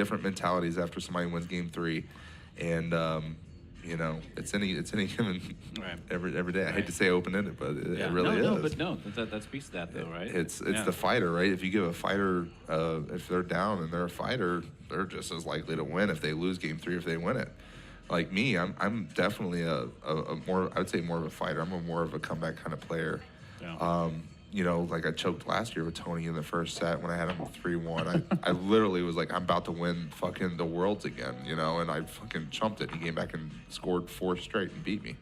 different mentalities after somebody wins game 3, and it's any given every day. I hate to say open ended, but it really is. But that speaks to that though, right? It's the fighter, right? If you give a fighter, if they're down and they're a fighter, they're just as likely to win if they lose game 3 if they win it. Like me, I'm definitely a more, I would say more of a fighter. I'm more of a comeback kind of player. Yeah. Like I choked last year with Tony in the first set when I had him 3-1. I literally was like, I'm about to win fucking the Worlds again, and I fucking chumped it. He came back and scored 4 straight and beat me.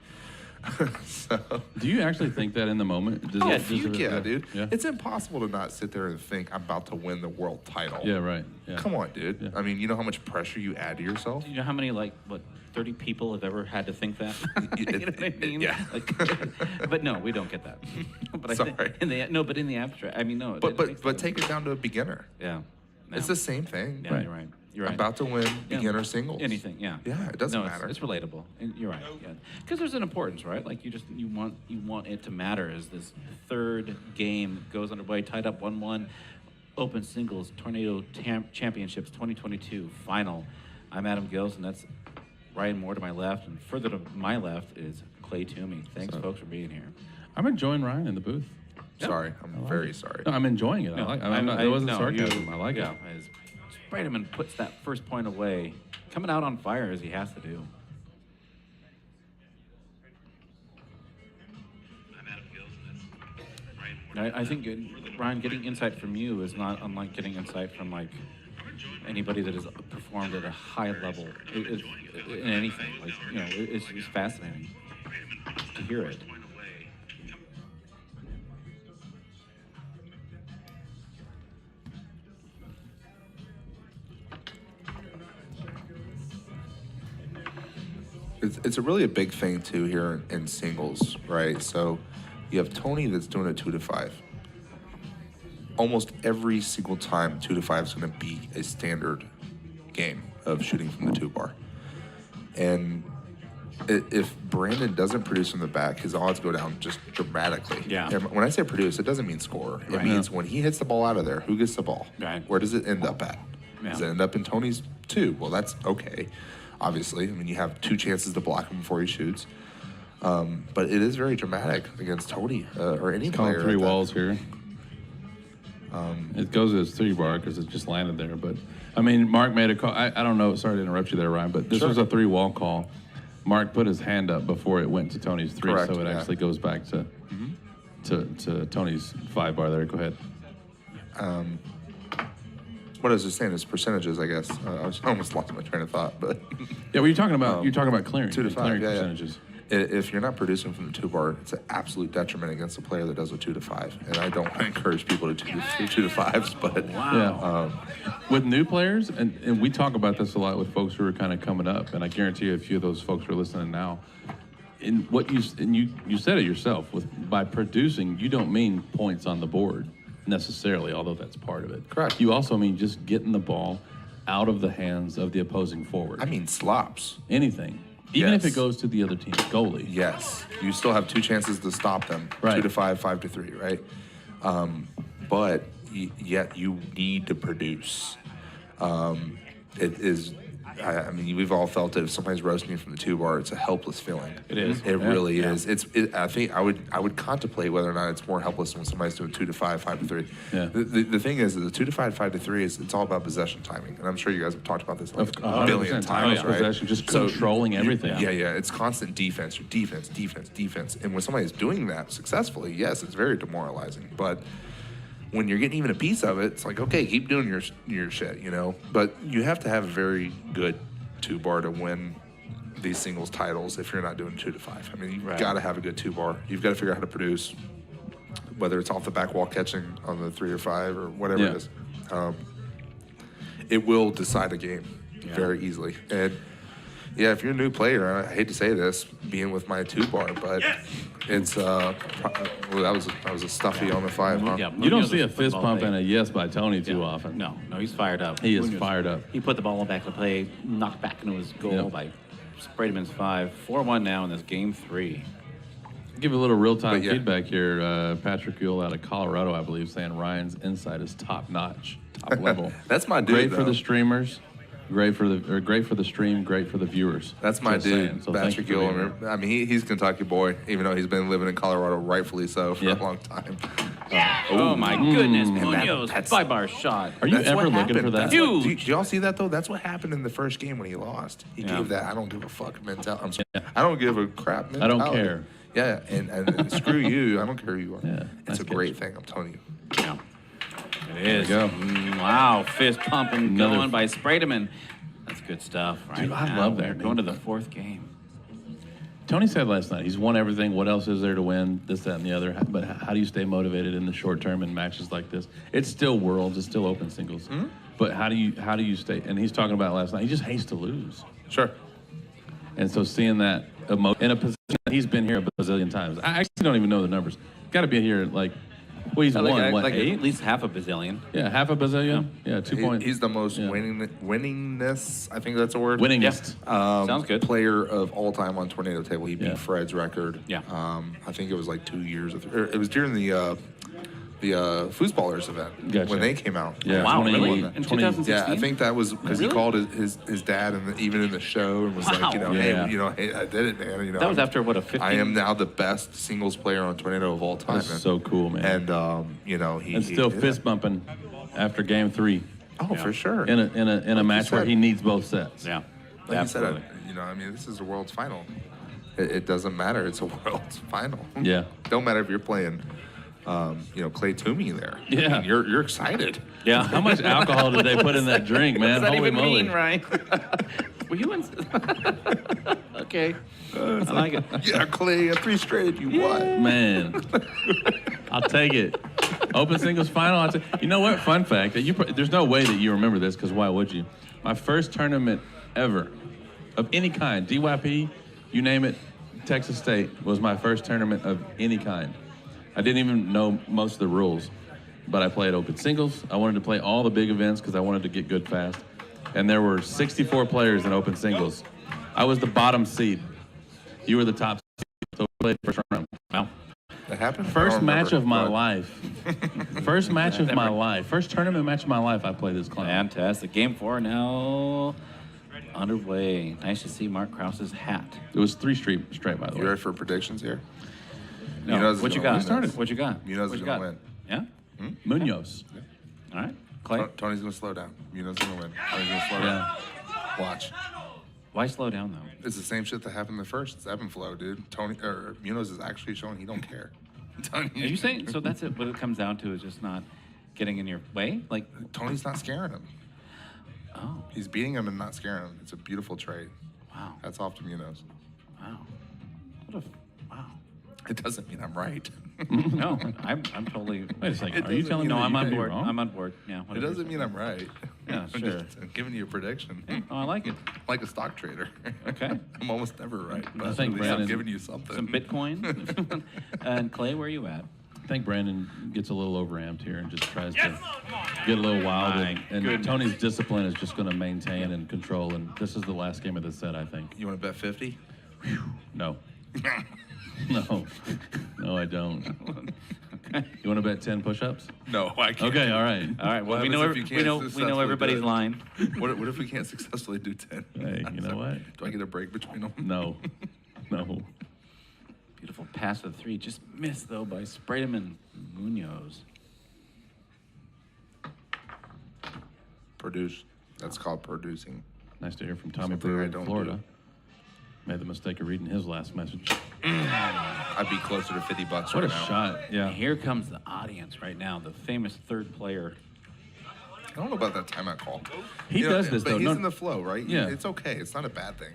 So, do you actually think that in the moment? Dude. Yeah. It's impossible to not sit there and think I'm about to win the world title. Yeah, right. Yeah. Come on, dude. Yeah. I mean, you know how much pressure you add to yourself? Do you know how many, 30 people have ever had to think that? You know what I mean? Yeah. But no, we don't get that. But Sorry. but in the abstract, I mean, no. But take it down to a beginner. Yeah. No. It's the same thing. Yeah, you're right. You're right. About to win beginner singles. Anything, yeah. Yeah, it doesn't matter. It's relatable. And you're right. Yeah. Because there's an importance, right? Like you want it to matter as this third game goes underway, tied up 1-1. Open Singles Tornado Championships 2022 final. I'm Adam Gills, and that's Ryan Moore to my left, and further to my left is Clay Toomey. Thanks, folks, for being here. I'm enjoying Ryan in the booth. Sorry, I'm very sorry. No, I'm enjoying it. There wasn't sarcasm. I like it. As Spredeman puts that first point away, coming out on fire as he has to do. I think, Ryan, getting insight from you is not unlike getting insight from anybody that has performed at a high level in anything. It's fascinating to hear it. It's really a big thing too here in singles, right? So you have Tony that's doing a 2-5. Almost every single time 2-5 is going to be a standard game of shooting from the 2-bar. And if Brandon doesn't produce from the back, his odds go down just dramatically. Yeah. And when I say produce, it doesn't mean score. It means when he hits the ball out of there, who gets the ball? Right. Where does it end up at? Yeah. Does it end up in Tony's 2? Well, that's okay. Obviously, I mean, you have 2 chances to block him before he shoots. But it is very dramatic against Tony or any player. 3 walls here. It goes as 3-bar because it just landed there. But, I mean, Mark made a call. I don't know. Sorry to interrupt you there, Ryan, but this was a 3-wall call. Mark put his hand up before it went to Tony's 3, Correct, so it actually goes back to Tony's 5-bar there. Go ahead. What I was just saying is percentages, I guess. I almost lost my train of thought, but yeah, what you're talking about? You're talking about clearing 2-5 clearing yeah, percentages. Yeah. If you're not producing from the 2-bar, it's an absolute detriment against a player that does a 2-5. And I don't want to encourage people to do 2-5s, but with new players, and we talk about this a lot with folks who are kind of coming up, and I guarantee you a few of those folks are listening now. In what you said it yourself, by producing, you don't mean points on the board necessarily, although that's part of it. Correct. You also mean just getting the ball out of the hands of the opposing forward. I mean slops. Anything. Even if it goes to the other team's goalie. Yes. You still have 2 chances to stop them. Right. 2-5, 5-3, right? But yet you need to produce. It is... I mean, we've all felt it. If somebody's roasting you from the 2-bar, it's a helpless feeling. It is. It really is. I think I would contemplate whether or not it's more helpless when somebody's doing 2-5, 5-3. Yeah. The thing is, the 2-5, 5-3 it's all about possession timing, and I'm sure you guys have talked about this like a billion times, right? Possession, just controlling everything. Yeah. It's constant defense, defense, and when somebody's doing that successfully, yes, it's very demoralizing, but when you're getting even a piece of it, it's like, okay, keep doing your shit, But you have to have a very good 2-bar to win these singles titles if you're not doing 2-5. I mean, you've got to have a good 2-bar. You've got to figure out how to produce, whether it's off the back wall catching on the 3 or 5 or whatever it is. It will decide a game very easily. And yeah, if you're a new player, I hate to say this, being with my 2-bar, but it's that was a stuffy on the 5, huh? Yeah, you don't see a fist pump and a yes by Tony too often. No, he's fired up. He is fired up. He put the ball back to play, knocked back into his goal by Spredeman's 5. 4-1 now in this game 3. Give a little real-time feedback here. Patrick Yule out of Colorado, I believe, saying Ryan's insight is top-notch, top level. That's my dude, Great for the streamers. Great for the stream. Great for the viewers. That's my Just dude, saying. So thank you Patrick for being Gillimer. here. I mean, he's a Kentucky boy, even though he's been living in Colorado, rightfully so, for a long time. Oh my goodness, Munoz, that's- 5-bar shot. Are you That's ever what looking happened. for that? That's what- Huge. do y'all see that though? That's what happened in the first game when he lost. He gave that I don't give a fuck mentality. I'm sorry. I don't give a crap I mentality. don't care. Yeah, and screw you. I don't care who you are. Yeah, it's nice a great thing. I'm telling you. Yeah. It is. There Mm, wow, fist pumping Another- going by Spredeman. That's good stuff, right? Dude, I now. love that, We're going to man. the 4th game. Tony said last night he's won everything. What else is there to win? This, that, and the other. But how do you stay motivated in the short term in matches like this? It's still worlds. It's still open singles. But how do you stay? And he's talking about last night. He just hates to lose. Sure. And so seeing that in a position he's been here a bazillion times. I actually don't even know the numbers. Got to be here he's won what, 8? At least half a bazillion. Yeah, half a bazillion. Yeah, 2 points. He's the most Yeah. winningness. I think that's a word. Winningest. Sounds good. Player of all time on Tornado Table. He beat Yeah. Fred's record. Yeah. I think it was like 2 years. It was during the Foosballers event Gotcha. when they came out. Yeah. Wow, 20 really? won In that. 2016? Yeah, I think that was because Really? he called his dad and even in the show and was Wow. like, Yeah. hey, I did it, man. That was after, what, a 15? I am now the best singles player on Tornado of all time. That's man. so cool, man. And he And still he did fist that. bumping after game 3 Oh, for sure. in a match where said. he needs both sets. Yeah. Like Absolutely. you said, I mean, this is the world's final. It doesn't matter. It's a world's final. Yeah. Don't matter if you're playing, Clay Toomey there. Yeah. I mean, you're excited. Yeah. How much alcohol did they put in that drink, man? What does that Holy even moly. mean, right? Were you in? Okay. I like it. Yeah, Clay, 3 straight. You won. Man, I'll take it. Open singles final. You know what? Fun fact that there's no way that you remember this because why would you? My first tournament ever of any kind, DYP, you name it, Texas State was my first tournament of any kind. I didn't even know most of the rules, but I played open singles. I wanted to play all the big events because I wanted to get good fast. And there were 64 players in open singles. I was the bottom seed. You were the top seed, so we played the first round. Wow. That happened? I First don't match remember, of my but- life. First match of my life. First tournament match of my life, I played this clown. Fantastic. Game 4 now underway. Nice to see Mark Krause's hat. It was 3 straight, by the You way. ready for predictions here? No, Munoz is what you gonna got? win started. this. What you got? Munoz What is you gonna got? win. Yeah? Munoz. All right. Clay? Tony's gonna slow down. Munoz is gonna win. Tony's gonna slow Yeah. down. Watch. Why slow down, though? It's the same shit that happened in the first. It's ebb and flow, dude. Munoz is actually showing he don't care. Are you saying, so that's it, what it comes down to is just not getting in your way? Like, Tony's not scaring him. oh, He's beating him and not scaring him. It's a beautiful trade. wow. That's off to Munoz. Wow. What a, wow. It doesn't mean I'm right. No, I'm totally. Wait a second. It Are you doesn't telling mean me No, I'm you on could be board. wrong? I'm on board. Yeah. It whatever. doesn't mean I'm right. Yeah, I'm sure. just giving you a prediction. Oh, I like it. Like a stock trader. Okay. I'm almost never right. But I think at least I'm Brandon- giving you something. Some Bitcoin. And Clay, where are you at? I think Brandon gets a little overamped here and just tries to get a little wild. And Tony's discipline is just going to maintain and control. And this is the last game of the set, I think. You want to bet 50? No. No. No, I don't. You want to bet 10 push-ups? No, I can't. Okay, all right. All right. Well, What we know, happens if you we can't know, we know successfully everybody's do it? line. What if we can't successfully do 10? Hey, you know what? Do I get a break between them? No. No. Beautiful pass of 3. Just missed, though, by Spredeman Munoz. Produce. That's called producing. Nice to hear from Tommy Something Brewer I in don't Florida. do. Made the mistake of reading his last message. I'd be closer to $50 What right a now. shot. Yeah. Here comes the audience right now, the famous third player. I don't know about that timeout call. He does this, but though. he's No- in the flow, right? Yeah. It's okay. It's not a bad thing.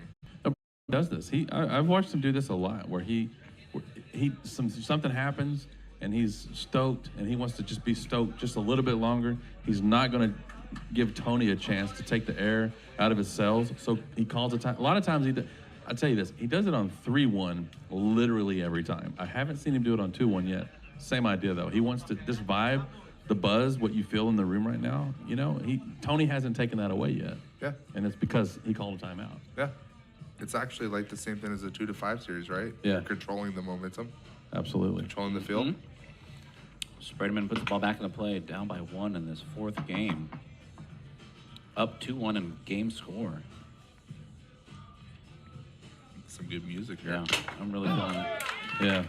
Does this. I've watched him do this a lot where something happens and he's stoked and he wants to just be stoked just a little bit longer. He's not going to give Tony a chance to take the air out of his cells. So he calls a time. A lot of times I'll tell you this, he does it on 3-1 literally every time. I haven't seen him do it on 2-1 yet. Same idea though. He wants to, this vibe, the buzz, what you feel in the room right now, Tony hasn't taken that away yet. Yeah. And it's because he called a timeout. Yeah. It's actually like the same thing as a 2-5 series, right? Yeah. You're controlling the momentum, Absolutely. controlling the field. Spredeman puts the ball back into play, down by 1 in this 4th game. Up 2-1 in game score. Some good music here. Yeah, I'm really feeling it. Yeah.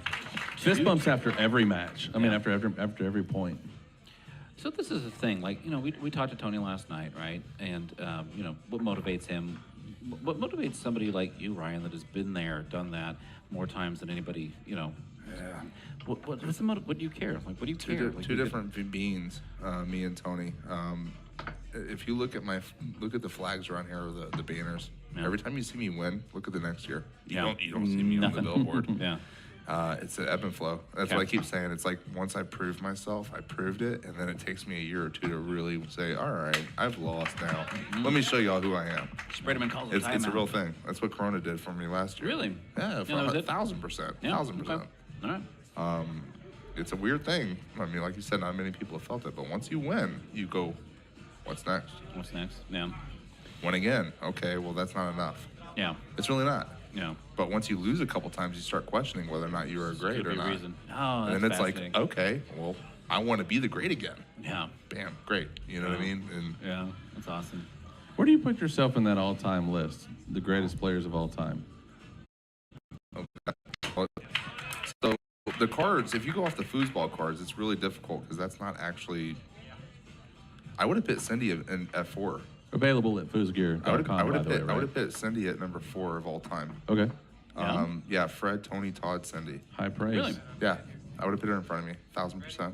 Fist bumps after every match. I mean, after every point. So this is the thing, like, you know, we talked to Tony last night, right? And, you know, what motivates him? What motivates somebody like you, Ryan, that has been there, done that more times than anybody, you know? Yeah. What do you care? Like, what do you care? Like, Two different beings, me and Tony. If you look at the flags around here, or the banners. Yeah. Every time you see me win, look at the next year. You Yeah. don't see me Nothing. on the billboard. Yeah. It's an ebb and flow. That's what I keep saying. It's like once I prove myself, I proved it, and then it takes me a year or two to really say, all right, I've lost now. Let me show y'all who I am. Spredeman calls it It's a real thing. That's what Corona did for me last year. Really? Yeah, for that was it? 1,000%. Yeah. 1,000%. Okay. All right. It's a weird thing. I mean, like you said, not many people have felt it, but once you win, you go, what's next? What's next? Yeah. Win again. Okay, well, that's not enough. Yeah. It's really not. Yeah. But once you lose a couple times, you start questioning whether or not you are great Could or be a not. reason. Oh, that's And then it's like, fascinating. okay, well, I want to be the great again. Yeah. Bam, great. You know what I mean? And Yeah. That's awesome. Where do you put yourself in that all-time list? The greatest players of all time. so the cards, if you go off the foosball cards, it's really difficult because that's not actually. I would have put Cindy at 4. Available at foosgear.com, I would by have the way, put, right? put Cindy at number 4 of all time. Okay. Yeah. Yeah, Fred, Tony, Todd, Cindy. High praise. Really? Yeah, I would have put her in front of me, 1,000%.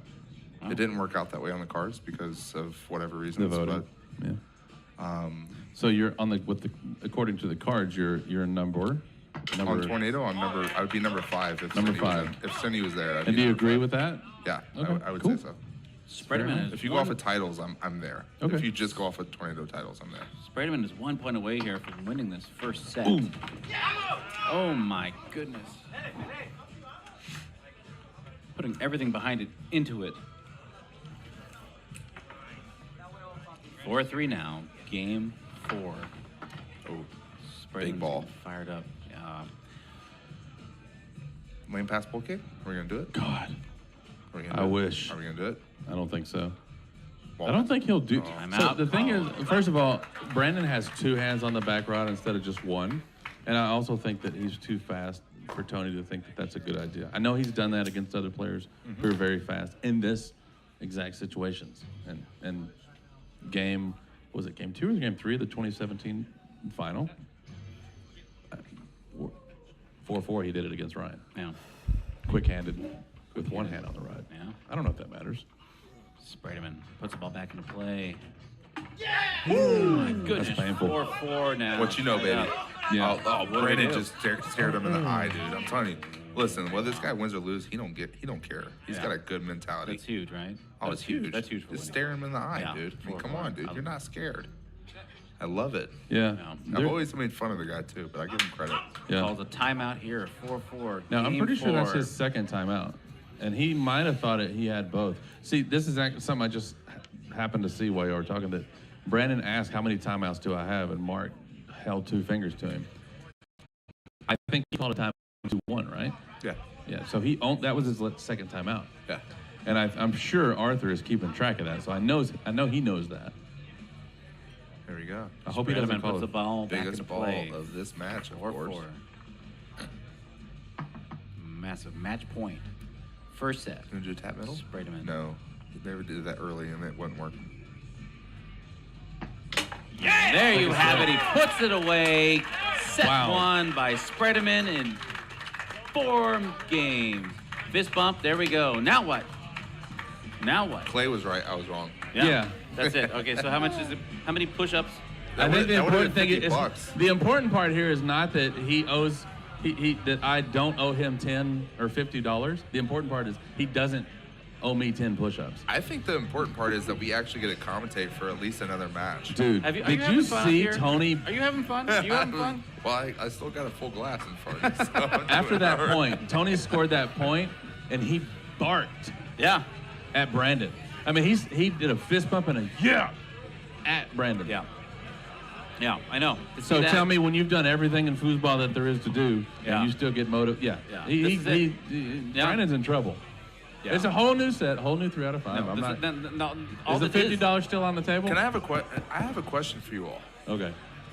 It didn't work out that way on the cards because of whatever The reasons. voting. Yeah. So you're on according to the cards, you're number. On Tornado, I would be number 5 if Number Cindy was 5. in. If Cindy was there. I'd And be do you number agree 5. with that? Yeah, Okay, I would cool. say so. Spredeman is If you go off of titles, I'm there. Okay. If you just go off of Tornado titles, I'm there. Spredeman is 1 point away here from winning this first set. Boom. Oh my goodness. Putting everything behind it into it. 4-3 now. Game 4. Oh, Spredeman's big ball. Fired up. Yeah. Lane pass bull kick? Are we going to do it? God, Are we gonna I do it? wish. Are we going to do it? I don't think so. Ball. I don't think he'll do. I'm So out. the thing is, first of all, Brandon has 2 hands on the back rod instead of just 1, and I also think that he's too fast for Tony to think that that's a good idea. I know he's done that against other players who are very fast in this exact situations. And game 2 or game 3 of the 2017 final? 4-4, he did it against Ryan. Yeah. Quick-handed with 1 hand on the rod. Yeah. I don't know if that matters. Spredeman puts the ball back into play. Oh my goodness. That's painful. 4-4 now. What you know, baby? Yeah. Oh, What do Brandon we do? just stared him in the eye, dude. I'm telling you. Listen, whether this guy wins or loses, he don't care. He's Yeah. got a good mentality. That's huge, right? Oh, That's it's huge. That's huge for Just winning. stare him in the eye, Yeah. dude. I mean, come 4-4. on, dude. You're not scared. I love it. Yeah. Yeah. I've always made fun of the guy too, but I give him credit. Yeah. Calls a timeout here, 4-4. Now, I'm Game pretty sure that's 4. his second time out. And he might have thought he had both. See, this is something I just happened to see while you were talking, that Brandon asked, how many timeouts do I have? And Mark held 2 fingers to him. I think he called a timeout 2-1, right? Yeah. Yeah, so that was his second timeout. Yeah. And I'm sure Arthur is keeping track of that, so I know he knows that. There we go. I hope he doesn't Spredeman call puts the it. ball back Biggest into ball play. of this match, of course. 4-4. Massive match point. First set. Gonna do a tap middle? Spredeman. No. He never did that early and it wouldn't work. There you have it. He puts it away. Set Wow. 1 by Spredeman in 4 games. Fist bump. There we go. Now what? Now what? Clay was right, I was wrong. Yeah. That's it. Okay, so how much is it? How many push-ups? I think the That would've important been thing is $50. the important part here is not that he owes that I don't owe him $10 or $50. The important part is he doesn't owe me 10 push-ups. I think the important part is that we actually get to commentate for at least another match. Dude, Are did having you fun see here? Tony Are you having fun? Are you having fun? Well, I still got a full glass in front of me. So I'm after doing that all right. point? Tony scored that point and he barked Yeah. at Brandon. I mean, he did a fist bump and a yeah at Brandon. Yeah. Yeah, I know. To So see that- tell me, when you've done everything in foosball that there is to do, Yeah. and you still get motivated, Yeah. He, This is it. he, Yeah. Brandon's in trouble. Yeah. It's a whole new set, whole new 3 out of 5. No, I'm this not. is- no, all Is the this $50 still on the table? Can I have I have a question for you all. Okay.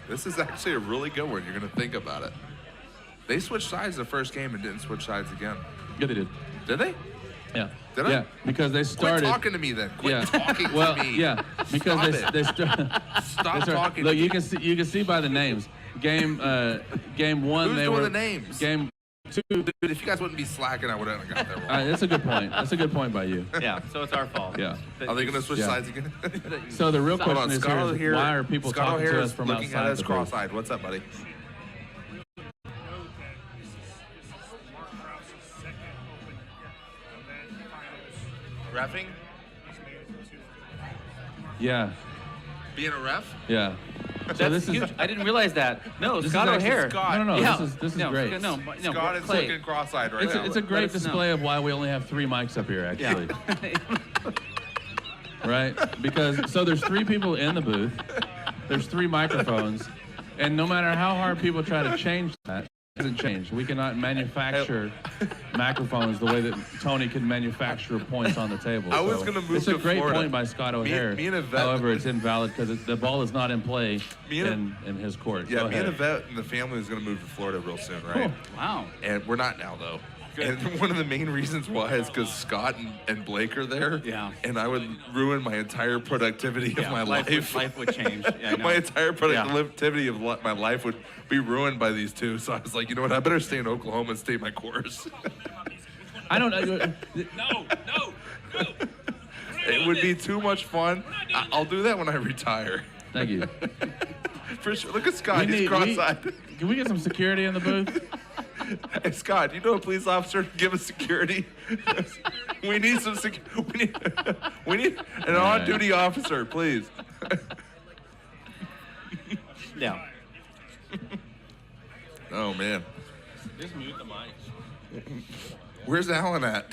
This is actually a really good one. You're going to think about it. They switched sides the first game and didn't switch sides again. Yeah, they did. Did they? Yeah. Did I? Yeah, because they started. Quit talking to me then. Quit Yeah. talking Well, to me. yeah, because Stop they it. started. talking Look, to you me. can see by the names. Game 1, Who's they doing were the names? Game 2. Dude, if you guys wouldn't be slacking, I would have got that wrong. That's a good point. That's a good point by you. Yeah, so it's our fault. Yeah. Are they going to switch Yeah. sides again? So the real Hold question on, is Scott here, why are people Scott talking to O'Hare us is from looking outside at us the booth? cross-eyed. What's up, buddy? Reffing? Yeah, Being a ref? yeah. So That's this huge. is I didn't realize that. No, this Scott is actually O'Hare. Scott. no. Yeah. This is great. No, no, Scott is Clay. looking cross-eyed right It's now. it's a great us know. display of why we only have 3 mics up here, actually. Right? Because so there's 3 people in the booth. There's 3 microphones, and no matter how hard people try to change that, it doesn't change. We cannot manufacture microphones the way that Tony can manufacture points on the table. I was So gonna move It's a to great Florida. point by Scott O'Hare. me and Yvette- However, it's invalid because the ball is not in play Me and- in his court. Yeah, Go me and ahead. Yvette and the family is going to move to Florida real soon, right? Wow. And we're not now, though. And one of the main reasons why is because Scott and Blake are there. Yeah. And I would ruin my entire productivity of my life. Life would change. Yeah, I know. My entire productivity of my life would be ruined by these two. So I was like, you know what? I better stay in Oklahoma and stay my course. I don't know. No. It would be too much fun. I'll do that when I retire. Thank you. For sure. Look at Scott. He's cross-eyed. Can we get some security in the booth? Hey, Scott, you know a police officer to give us security? We need some we need an on-duty officer, please. Yeah. Oh, man. Just mute the mics. Where's Alan at?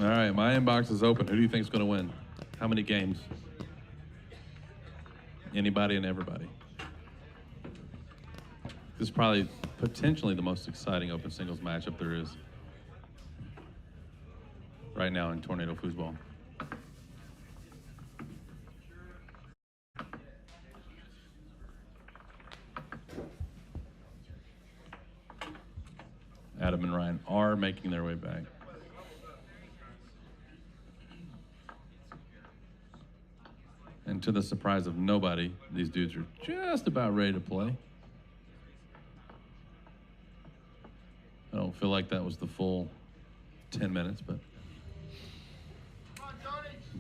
All right, my inbox is open. Who do you think is going to win? How many games? Anybody and everybody. This is probably potentially the most exciting open singles matchup there is right now in Tornado Foosball. Adam and Ryan are making their way back. And to the surprise of nobody, these dudes are just about ready to play. I don't feel like that was the full 10 minutes, but.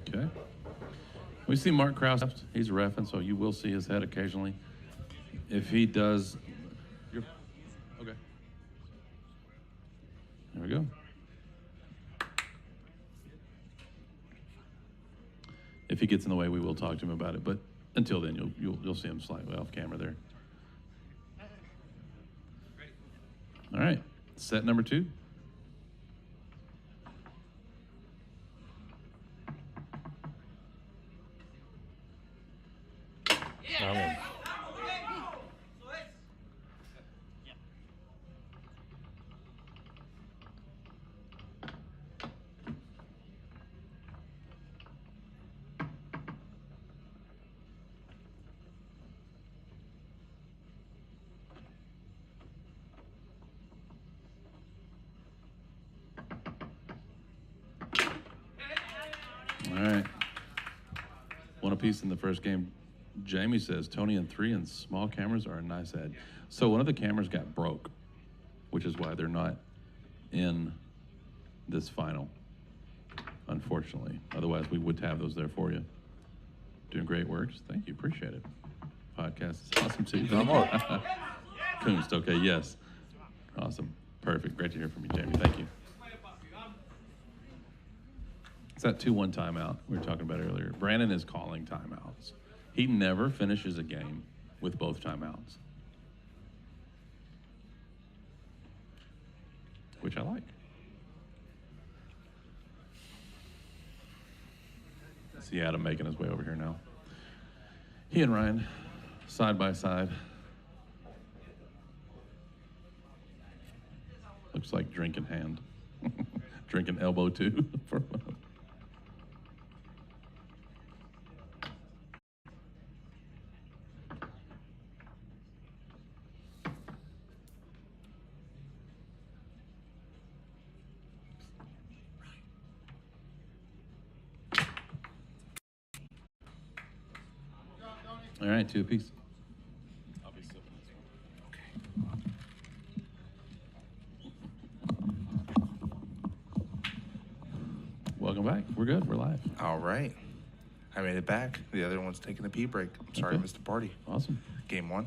Okay. We see Mark Krause. He's a ref, and so you will see his head occasionally. If he does. Okay. There we go. If he gets in the way, we will talk to him about it. But until then, you'll see him slightly off camera there. All right, set number 2. All right. One apiece in the first game. Jamie says Tony and 3 and small cameras are a nice add. So one of the cameras got broke, which is why they're not in this final, unfortunately. Otherwise, we would have those there for you. Doing great work. Thank you. Appreciate it. Podcast is awesome, too. Kunst, okay, yes. Awesome. Perfect. Great to hear from you, Jamie. Thank you. It's that 2-1 timeout we were talking about earlier. Brandon is calling timeouts. He never finishes a game with both timeouts, which I like. See Adam making his way over here now. He and Ryan, side by side. Looks like drinking hand. Drinking elbow too. All right, 2 apiece. I'll be sipping this one. Welcome back. We're good. We're live. All right. I made it back. The other one's taking a pee break. I'm sorry I missed the party. Awesome. Game 1.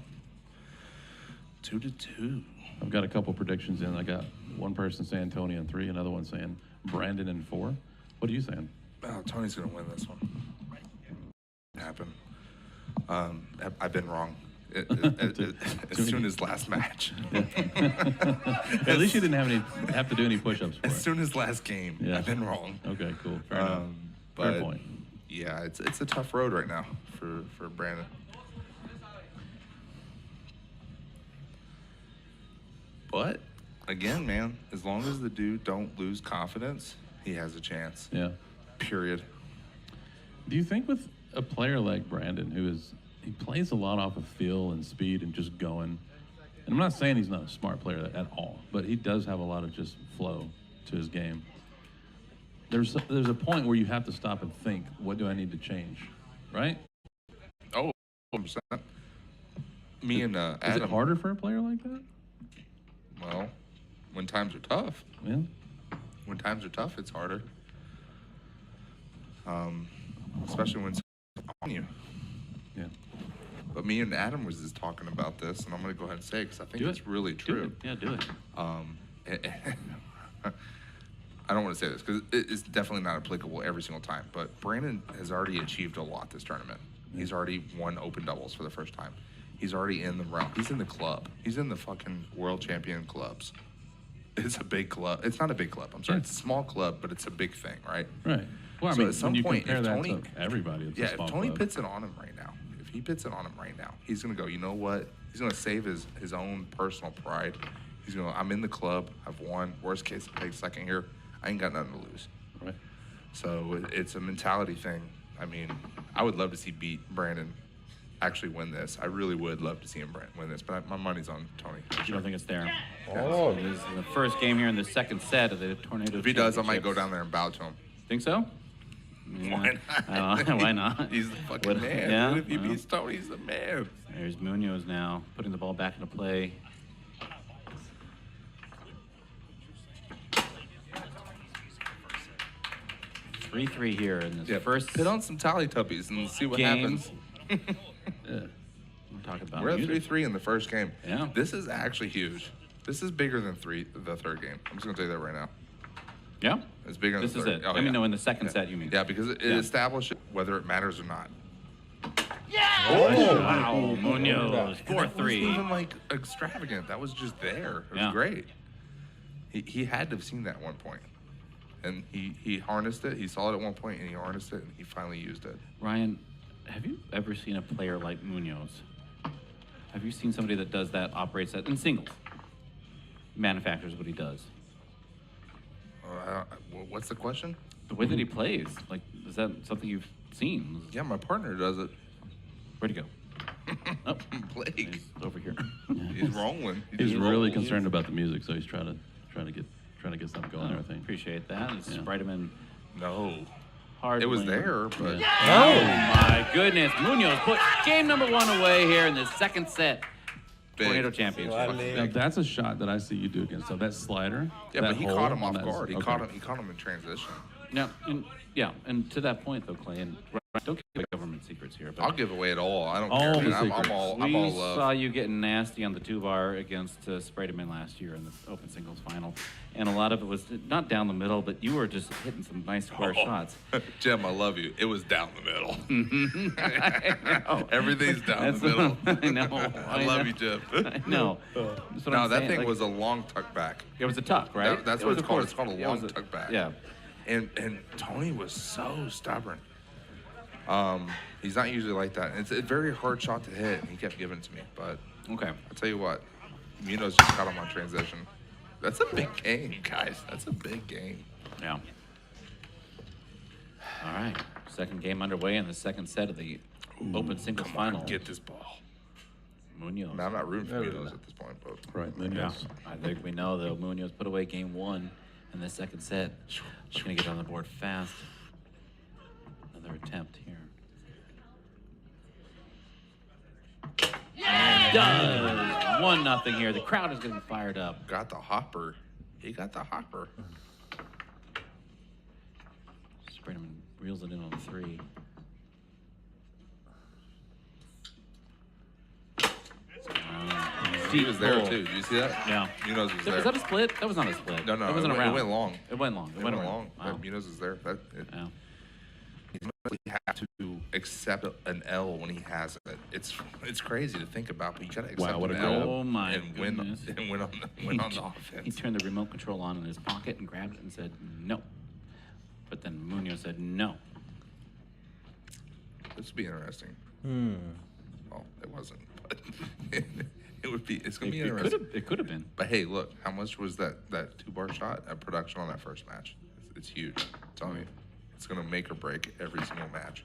2-2. I've got a couple predictions in. I got one person saying Tony in 3, another one saying Brandon in 4. What are you saying? Oh, Tony's going to win this one. Happen. I've been wrong. As soon as last match. At least you didn't have to do any push-ups for As it. soon as last game, Yeah. I've been wrong. Okay, cool. Fair enough. But Fair point. yeah, it's a tough road right now for Brandon. But again, man, as long as the dude don't lose confidence, he has a chance. Yeah. Period. Do you think with a player like Brandon, he plays a lot off of feel and speed and just going, and I'm not saying he's not a smart player at all, but he does have a lot of just flow to his game. There's a point where you have to stop and think, what do I need to change, right? Oh, 100%. Me and Is Adam. it harder for a player like that? Well, when times are tough. Yeah. When times are tough, it's harder. Especially when it's on you. Yeah. But me and Adam was just talking about this, and I'm going to go ahead and say it because I think Do it's it. really true. Yeah, do it. I don't want to say this because it's definitely not applicable every single time, but Brandon has already achieved a lot this tournament. He's already won open doubles for the first time. He's already in the realm. He's in the club. He's in the fucking world champion clubs. it's a big club. It's not a big club. I'm sorry. Yeah. It's a small club, but it's a big thing, right? Right. Well, I So mean, at some when you point, compare if that Tony- to everybody, it's Yeah, a if small Tony club. puts it on him right now, he's gonna go, you know what? He's gonna save his own personal pride. He's gonna, I'm in the club. I've won. Worst case, I take second here. I ain't got nothing to lose. Right. So it's a mentality thing. I mean, I would love to see Brandon actually win this. I really would love to see him win this, but my money's on Tony. You don't think it's there? Oh. This is the first game here in the second set of the Tornado If he does, I might go Championships. down there and bow to him. Think so? Why not? Why not? He's the fucking What- man. yeah, Dude, if he well. beats Tony, he's the man. There's Munoz now, putting the ball back into play. Three here in this Yeah, first hit on some Teletubbies and see what game. happens. Yeah. We're talking about We're at music. 3-3 in the first game. Yeah. This is actually huge. This is bigger than the third game. I'm just gonna tell you that right now. Yeah? It's bigger than This the is third. it. Oh, I mean, yeah. no, in the second Yeah. set, you mean. Yeah, because it Yeah. establishes whether it matters or not. Wow, Munoz, That wasn't 4-3. even like extravagant. That was just there. It was Yeah. great. He had to have seen that at one point. And he harnessed it. He saw it at one point and he harnessed it and he finally used it. Ryan, have you ever seen a player like Munoz? Have you seen somebody that does that, operates that in singles? Manufactures what he does. What's the question? The way that he plays, like, is that something you've seen? Yeah, my partner does it. Where'd he go? Oh, Blake. he's over here. He's rolling. He's really concerned about the music, so he's trying to get something going there, I think. Appreciate that. It's Yeah. Spredeman No. hard. It was lane. there, but Oh my goodness. Munoz put game number 1 away here in the second set. Big. Tornado Championship. Now, that's a shot that I see you do against. So that slider. yeah, that but he hole caught him on off that- guard. He okay. caught him in transition. Now, and to that point though, Clay, and don't give away government secrets here, but I'll give away it all. I don't All care. the Man. I'm secrets. all we love. saw you getting nasty on the 2-bar against Spredeman last year in the open singles final, and a lot of it was not down the middle, but you were just hitting some nice square shots. Jim, I love you. It was down the middle. I know. Everything's down That's the middle. I know. I love you, Jim. I know. That's what No, I'm that saying, thing like, was a long tuck back. It was a tuck, right? That's It what was it's a called. course- It's called a yeah, it long was tuck back. Yeah. And Tony was so stubborn. He's not usually like that. It's a very hard shot to hit, and he kept giving it to me. But Okay. I'll tell you what, Munoz just caught him on transition. That's a big game, guys. That's a big game. Yeah. All right. Second game underway in the second set of the open singles Come final. on, get this ball. Munoz. I mean, I'm not rooting for Munoz at this point, but Right, Yeah. Munoz. I think we know though. Munoz put away game 1 in the second set. Looking to get on the board fast. Another attempt here. Does 1-0 here. The crowd is getting fired up. got the hopper. He got the hopper. Spredeman reels it in on 3. He was there too. Did you see that? Yeah. Munoz was there. Was that a split? That was not a split. No, no, That wasn't it a went- round. it went long. It went long. It It went went around. long. Wow. Munoz is there. Yeah. You have to accept an L when he has it. It's crazy to think about, but you gotta accept Wow, what an a L grab. Oh my and win goodness. and win on the offense. He turned the remote control on in his pocket and grabbed it and said no. But then Munoz said no. This would be interesting. Well, it wasn't, but it would be. It's gonna be interesting. It could have been. But hey, look, how much was that 2-bar shot at production on that first match? It's huge. I'm telling you, it's gonna make or break every single match.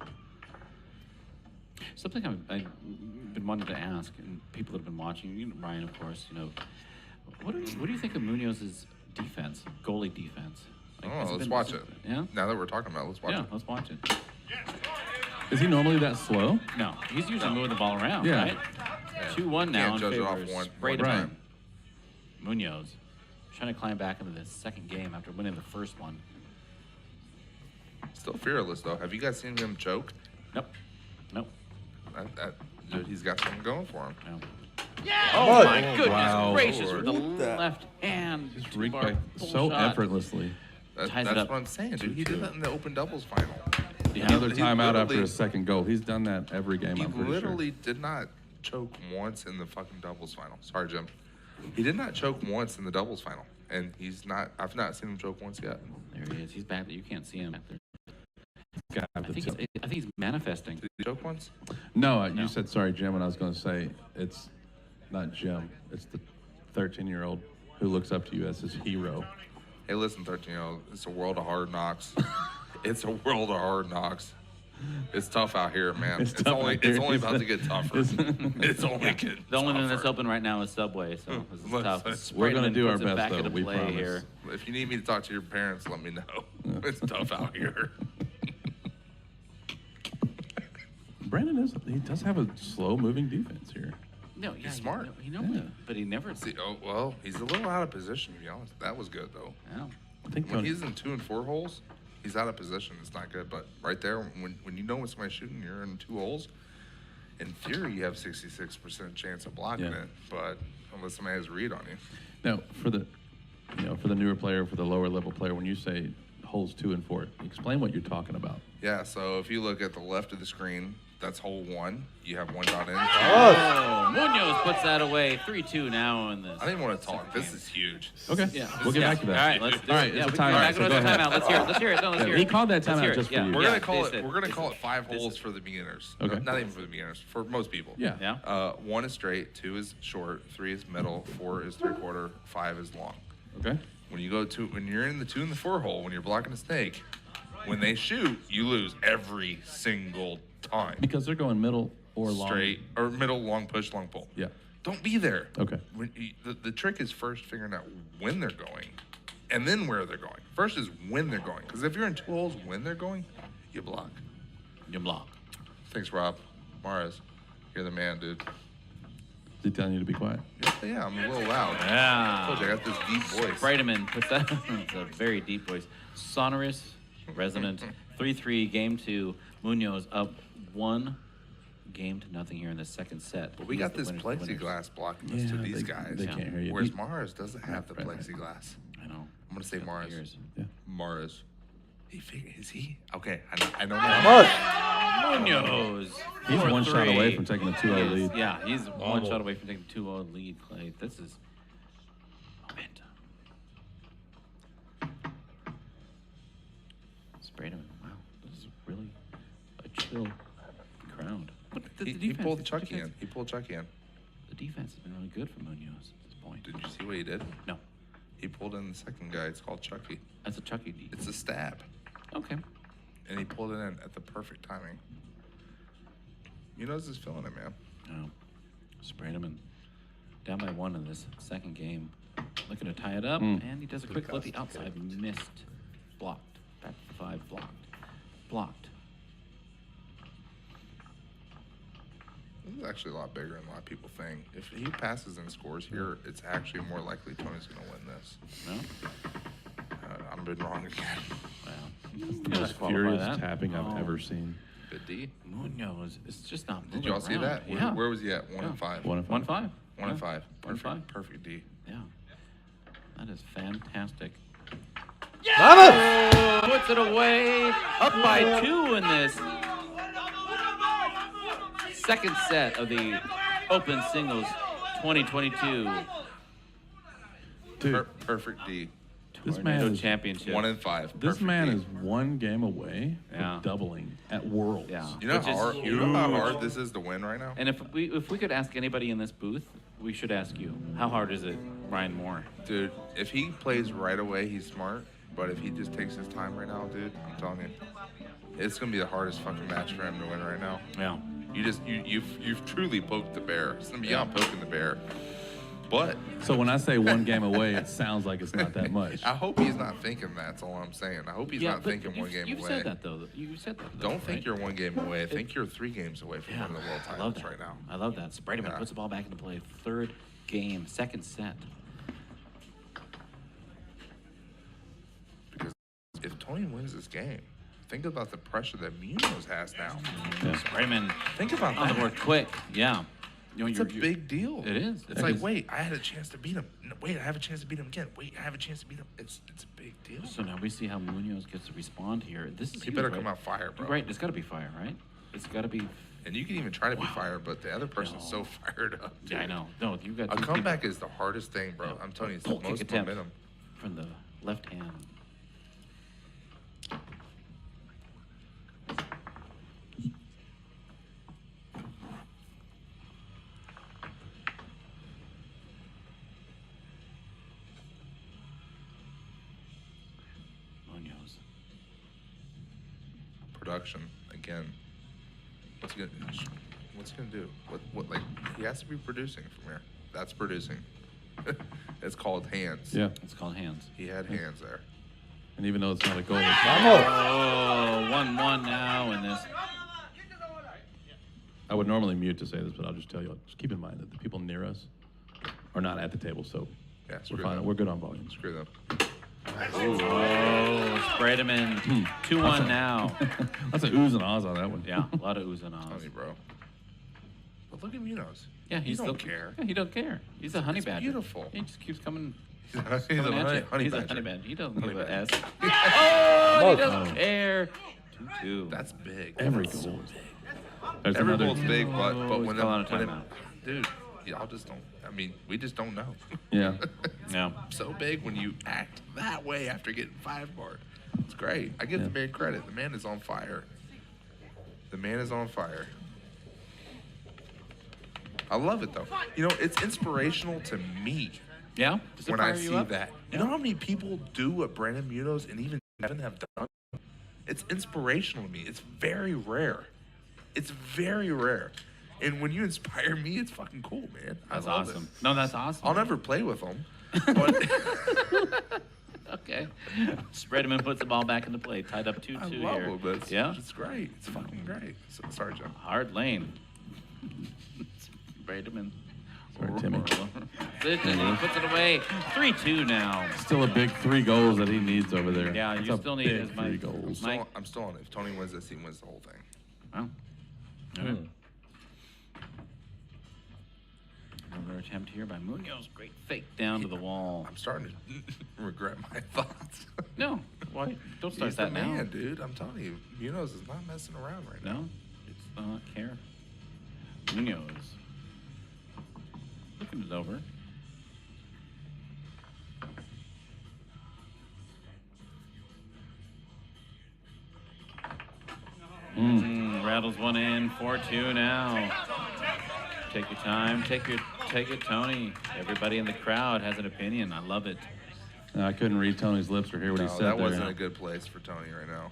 Something I've been wanting to ask, and people that have been watching, you know, Ryan, of course, you know, what do you think of Munoz's defense, goalie defense? Like, has Oh, let's been- watch it. Yeah? Now that we're talking about it, let's watch Yeah, it. let's watch it. Is he normally that slow? No, he's usually moving the ball around, Yeah. right? 2-1 now in Can't judge it favor off of one Spredeman. Right. Munoz trying to climb back into the second game after winning the first one. Still fearless though. Have you guys seen him choke? Nope. Nope. Dude, he's got something going for him. No. Oh my goodness Wow. gracious! With the What the- left hand, Just two-bar reek pull so shot. effortlessly. Ties it That's up. what I'm saying, dude. He did that in the open doubles final. Yeah. Another He timeout after literally- his second goal. He's done that every game, He I'm pretty literally did not choke once in the fucking doubles final. Sorry, Jim. He did not choke once in the doubles final. And he's not. I've not seen him choke once yet. There he is. He's back there. You can't see him back there. Gotta I have the think, tip. I think he's manifesting. Did he choke once? No, No. you said sorry, Jim, and I was going to say it's not Jim. It's the 13-year-old who looks up to you as his hero. Hey, listen, 13-year-old. It's a world of hard knocks. It's a world of hard knocks. It's tough out here, man. It's tough out here. It's only about to get tougher. It's only getting The only thing tougher. that's open right now is Subway, so this is Look, tough. We're gonna Spredeman do our puts it best, back though, into we play promise. here. If you need me to talk to your parents, let me know. It's tough out here. Brandon he does have a slow-moving defense here. No, yeah, He's smart. He knows Yeah. it, but he never. See, oh well, he's a little out of position to be honest. That was good though. Yeah. I think When he's in 2 and 4 holes, he's out of position. It's not good. But right there, when you know when somebody's shooting, you're in 2 holes. In theory, you have 66% chance of blocking Yeah. it. But unless somebody has a read on you. now for the newer player, for the lower level player, when you say holes 2 and 4, explain what you're talking about. Yeah. So if you look at the left of the screen, that's hole 1. You have 1 dot in. Oh, Munoz puts that away. 3-2 now in this. I didn't want to talk. This is huge. Okay, Yeah. we'll get Yeah. back to that. All right, let's do All it. right, Yeah, it's a we can timeout, go back so to go the ahead. timeout. Let's hear it. Let's hear it. No, let's hear it. He called that Let's timeout hear it. just for Yeah. you. We're Yeah, gonna call they it. said- We're gonna they call said- it 5 this holes is- for the beginners. Okay. Not even for the beginners. For most people. Yeah. Yeah. 1 is straight, 2 is short, 3 is middle, 4 is 3/4, 5 is long. Okay. When you're in the 2 and the 4 hole, when you're blocking a snake, when they shoot, you lose every single time. Because they're going middle or long. Straight or middle, long push, long pull. Yeah. Don't be there. Okay. The trick is first figuring out when they're going, and then where they're going. First is when they're going, because if you're in 2 holes when they're going, you block. You block. Thanks, Rob. Mares, you're the man, dude. Is he telling you to be quiet? Yeah, I'm a little loud. Yeah. Told you, I got this deep voice. Spredeman puts that. It's a very deep voice. Sonorous, resonant. 3-3, game 2. Munoz up 1 game to nothing here in the second set. But we He's got the this winners of the winners. plexiglass blocking us to Yeah, these they- guys. they can't hear you. Whereas He- Mars doesn't have the Right, right. plexiglass. I know. I'm gonna say Couple Mars. years. Yeah. Mars. Is he? Okay, I know Mars. Munoz. He's 1 shot 4-3. away from taking a 2-0 He is, lead. Yeah, he's 1 shot away from taking a 2-0 lead, Clay. This is momentum. Spredeman. Wow, this is really a chill crowd. But He defense- pulled Chucky in. He pulled Chucky in. The defense has been really good for Munoz at this point. Did you see what he did? No, He pulled in the second guy. It's called Chucky. that's a Chucky D. It's a stab. Okay. And he pulled it in at the perfect timing. Munoz is feeling it, man. No. Spredeman down by 1 in this second game. Looking to tie it up, and he does a quick flippy outside. Missed. Blocked. Back to 5. Blocked. Blocked. This is actually a lot bigger than a lot of people think. If he passes and scores here, it's actually more likely Tony's going to win this. No? I've been wrong again. Wow. Most furious tapping I've ever seen. Good D. Munoz, it's just not Did moving y'all see around. that? Yeah. Where was he at? 1 Yeah. and 5. 1 and 5. 1-5. 1 and Yeah. 5. 1-5. Perfect D. Yeah. That is fantastic. Vamos! Puts it away. Up by 2 in this second set of the Open Singles 2022 Dude, Perfect D. this man Tornado is Championship. 1 and 5. This Perfect man D. is 1 game away Yeah. from doubling at Worlds. Yeah. You know Which how is hard, you know how huge. hard this is to win right now? And if we could ask anybody in this booth, we should ask you, how hard is it, Ryan Moore? Dude, if he plays right away, he's smart. But if he just takes his time right now, dude, I'm telling you, it's gonna be the hardest fucking match for him to win right now. Yeah. You've truly poked the bear. It's gonna be beyond poking the bear. But So when I say 1 game away, it sounds like it's not that much. I hope he's not thinking that's all I'm saying. I hope he's not but thinking 1 game you've away. said that though. You said that. Though, Don't think right? you're 1 game away. I think you're 3 games away from Yeah, winning the world I love titles that right now. I love that. Spredeman Yeah. puts the ball back into play. 3rd game, 2nd set. Because if Tony wins this game, think about the pressure that Munoz has now. Spredeman Think about on the that. board quick. Yeah. You know, It's a big deal. It is. It's like, wait, I had a chance to beat him. No, wait, I have a chance to beat him again. Wait, I have a chance to beat him. It's a big deal. So now we see how Munoz gets to respond here. This is He huge, better right? come out fire, bro. Right. It's got to be fire, right? It's got to be. And you can even try to be fire, but the other person's so fired up. Yeah, I know. No, you got A two comeback is the hardest thing, bro. I'm telling you, it's the Goal kick most attempt. momentum. from the left hand. Munoz. Production again. What's he gonna do? What like he has to be producing from here. That's producing. It's called hands. Yeah. It's called hands. He had hands there. And even though it's not a goal, Oh, 1-1 now in this. I would normally mute to say this, but I'll just tell you. Just keep in mind that the people near us are not at the table, so Yeah, we're screw fine. them. We're good on volume. Screw them. Oh, Spredeman. 2-1 now. That's an oohs and ahs on that one. Yeah, a lot of oohs and ahs. Tony, bro. But look at Munoz. Yeah, he he's don't still care. Yeah, he don't care. He's a honey It's badger. beautiful. He just keeps coming. He's a coming at you. honey He's a badger. honey badger. He doesn't Honey give a S. badger. Oh, he doesn't care. 2-2. That's big. Every That's goal. so big. There's Every another. goal's big, but he's when calling a when timeout. dude, y'all just don't. I mean, we just don't know. Yeah. Yeah. So big when you act that way after getting 5-bar. It's great. I give the man credit. The man is on fire. The man is on fire. I love it though. You know, it's inspirational to me Yeah? Does it when I fire you see up? that. You know how many people do what Brandon Munoz and even Kevin have done? It's inspirational to me. It's very rare. It's very rare. And when you inspire me, it's fucking cool, man. That's I love awesome. it. No, that's awesome. I'll never play with them. But Okay. Spredeman puts the ball back into play. Tied up 2-2 I here. love it, but Yeah? it's great. It's fucking great. So, sorry, Joe. Hard lane. Spredeman. Sorry, Timmy. He puts it away. 3-2 now. Still a big 3 goals that he needs over there. Yeah, That's you a still need big his 3 Mike. goals. Mike. I'm still on it. If Tony wins this, he wins the whole thing. Well, all right. Another attempt here by Munoz. Great fake down to the wall. I'm starting to regret my thoughts. No, why? Don't start He's that the now. man, dude. I'm telling you, Munoz is not messing around right now. No, it's not care. Munoz. Looking it over. Rattles one in. 4-2 now. Take your time. Take it, Tony. Everybody in the crowd has an opinion. I love it. I couldn't read Tony's lips or hear what he No, said that there. wasn't a good place for Tony right now.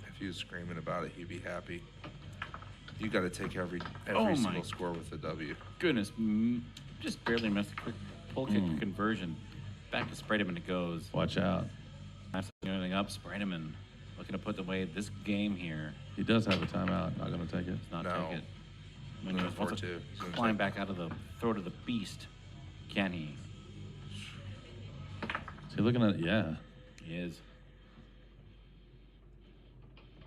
If he was screaming about it, he'd be happy. You got to take every Oh my single score with a W. Goodness, just barely missed a quick pull kick conversion. Back to Spredeman it goes. Watch out. That's going up. Spredeman looking to put away this game here. He does have a timeout. Not going to take it. Not No. take it. Munoz wants to 4-2. He's gonna climb take- back out of the throat of the beast. Can he? Is he looking at? Yeah. He is.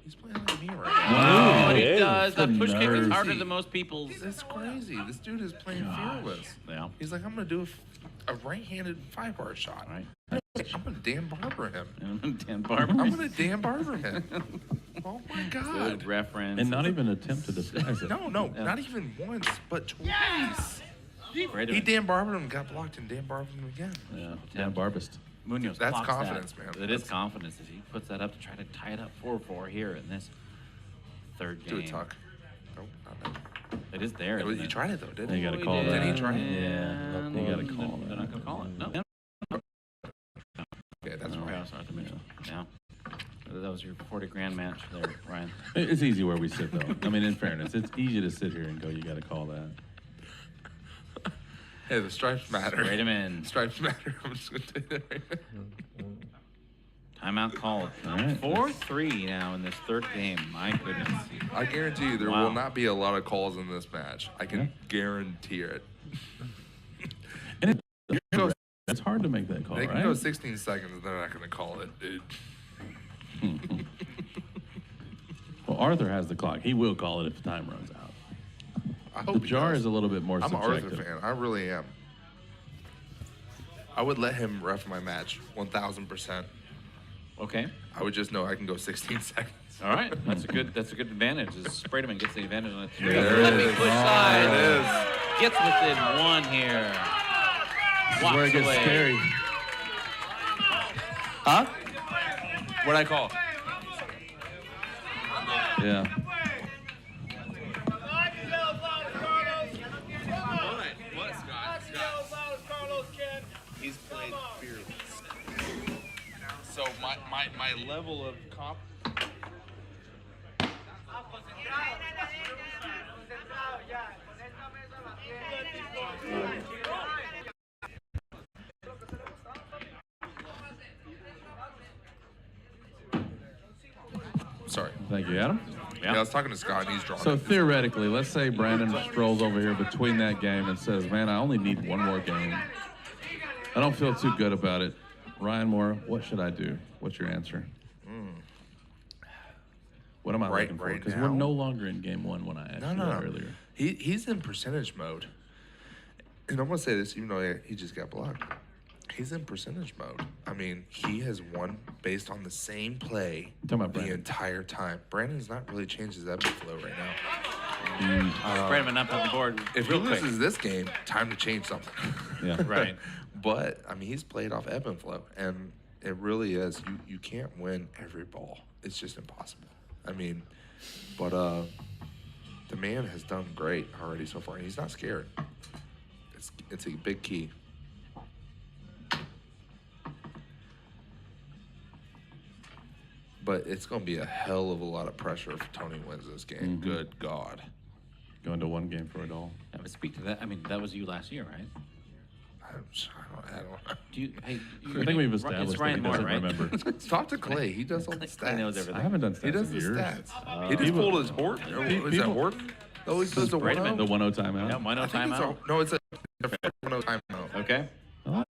He's playing like me right now. Oh, he yeah. does. That push kick is nerves. harder than most people's. That's crazy. This dude is playing fearless. Yeah. He's like, I'm going to do a right-handed 5-bar shot. Right. I'm going to Dan Barber him. Dan Barber. I'm going to Dan Barber him. Oh, my Good God. reference. And not even attempt to disguise it. No, not even once, but twice. Right He Dan Barbered him, got blocked, and Dan Barbered him again. Yeah. Dan Barbist. Munoz That's blocks confidence, that. man. It is That's- confidence as he puts that up to try to tie it up 4-4 here in this third Do game. a tuck. Nope, not that. It is there. isn't He it? tried it, though, didn't You he? got to he call did. that. Did he try it? Yeah. You got to call They're that. not going to call it. No. Okay, that's No. right. Chaos Arthur Mitchell. Yeah. That was your 40 grand match there, Ryan. It's easy where we sit, though. I mean, in fairness, it's easy to sit here and go, you got to call that. Hey, the stripes matter. Straight him in. Stripes matter. I'm just going to tell you that right now. Timeout called. All right. 4-3 now in this third game. My goodness. I guarantee you there Wow. will not be a lot of calls in this match. I can guarantee it. And You can go, it's hard to make that call, they can right? go 16 seconds and they're not going to call it, dude. Well, Arthur has the clock. He will call it if the time runs out. I hope The he jar does. is a little bit more I'm an subjective. Arthur fan. I really am. I would let him ref my match 1,000%. Okay. I would just know I can go 16 seconds. All right. That's a good advantage. As Spredeman gets the advantage on the three. There Let it me is. push There side. it is. Gets within one here. This is where it gets Walks away. scary. Huh? What'd I call? Yeah. What, Scott? He's played fearless. So my level of comp. Sorry. Thank you, Adam. Yeah, I was talking to Scott, and he's drawing. So theoretically, let's say Brandon strolls over here between that game and says, man, I only need one more game. I don't feel too good about it. Ryan Moore, what should I do? What's your answer? What am I looking for? Because we're no longer in game one when I asked you that earlier. He's in percentage mode. And I'm going to say this, even though he just got blocked. He's in percentage mode. I mean, he has won based on the same play the entire time. Brandon's not really changed his ebb and flow right now. Spredeman up on the board. If he loses this game, time to change something. Yeah. Right. But, I mean, he's played off ebb and flow. And it really is. You can't win every ball. It's just impossible. I mean, but the man has done great already so far. And he's not scared. It's a big key. But it's going to be a hell of a lot of pressure if Tony wins this game. Mm-hmm. Good God. Going to one game for it all. Yeah, but speak to that. I mean, that was you last year, right? I don't know. Do you? Hey, I think we've established it's that he Ryan Moore, doesn't right? remember. Talk to Clay. He does all the stats. He knows everything. I haven't done stats He does in the years. stats. He just pulled his Horton. Is that Horton? Oh, he does the Spredeman. 1-0? The 1-0 timeout. Yeah, 1-0 timeout. No, it's a 1-0 timeout. Okay. I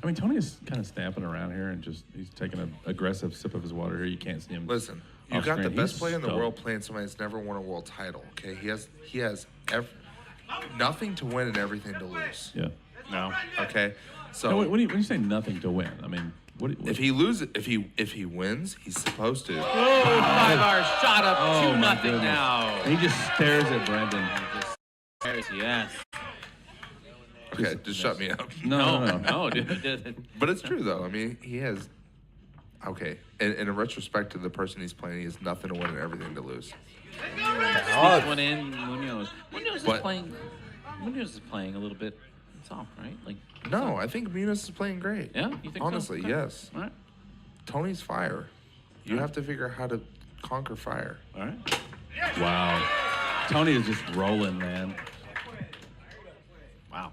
mean, Tony is kind of stamping around here and he's taking an aggressive sip of his water here. You can't see him. Listen, you off got the screen. best He's player in the stoked. world playing somebody that's never won a world title. Okay, he has nothing to win and everything to lose. Yeah. No. Okay, so No, when you say nothing to win, I mean, what if he loses, if he wins, he's supposed to. Oh, 5-hour shot up Oh, 2-0 my goodness. now. He just stares at Brandon. Yes. Okay, just shut me up. No, dude. But it's true though. I mean, he has. Okay, in retrospect to the person he's playing, he has nothing to win and everything to lose. Sneaks one in, Munoz. Munoz But- is playing a little bit soft, right? Like. No, I think Munoz is playing great. Yeah, you think so? Honestly, Okay. yes. All right. Tony's fire. You have to figure out how to conquer fire. All right. Wow. Tony is just rolling, man. Wow.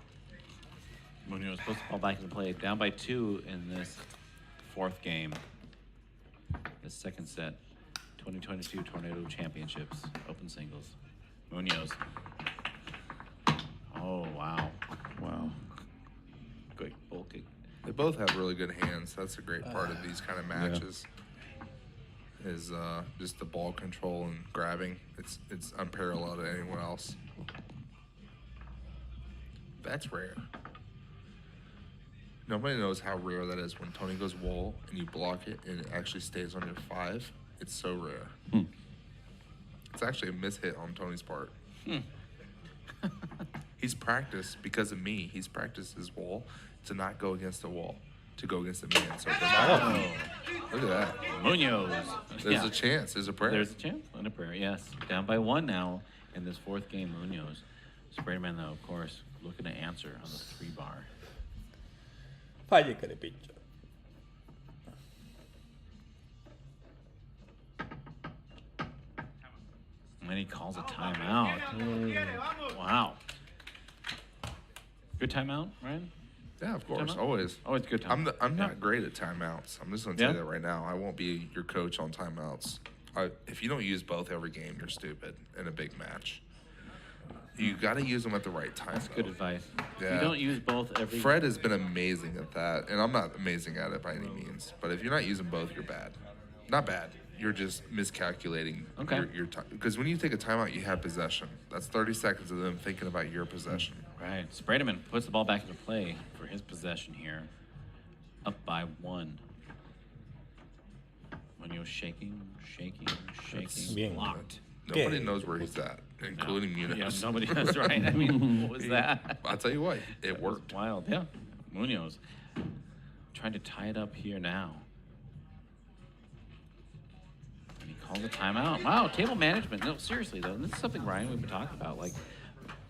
Munoz puts the ball back into play, down by 2 in this fourth game. The second set, 2022 Tornado Championships, open singles. Munoz. Oh, wow. Wow. Great bull kick. They both have really good hands. That's a great part of these kind of matches. Is just the ball control and grabbing. It's unparalleled to anyone else. That's rare. Nobody knows how rare that is when Tony goes wall and you block it and it actually stays on your 5. It's so rare. It's actually a mishit on Tony's part. He's practiced because of me. He's practiced his wall to not go against the wall, to go against the man. So it doesn't look at that. Munoz. There's a chance. There's a prayer. There's a chance and a prayer, yes. Down by 1 now in this fourth game, Munoz. Spredeman, though, of course, looking to answer on the 3-bar. Falle que le pincho. And he calls a timeout. Wow. Good timeout, Ryan? Yeah, of course, Timeout? always. Oh, it's good time. I'm not great at timeouts. I'm just going to tell Yeah? you that right now. I won't be your coach on timeouts. If you don't use both every game, you're stupid in a big match. You got to use them at the right time. That's good advice. Yeah. You don't use both every. Fred has been amazing at that, and I'm not amazing at it by any means. But if you're not using both, you're bad. Not bad. You're just miscalculating your time. Because when you take a timeout, you have possession. That's 30 seconds of them thinking about your possession. Right. Spredeman puts the ball back into play for his possession here. Up by 1. Munoz shaking. Bien. Blocked. Nobody knows where he's at, including Munoz. Yeah, nobody knows, right? I mean, what was that? I'll tell you what, it That was worked. wild, yeah. Munoz trying to tie it up here now. And he calls a timeout. Wow, table management. No, seriously though, and this is something, Ryan, we've been talking about. Like,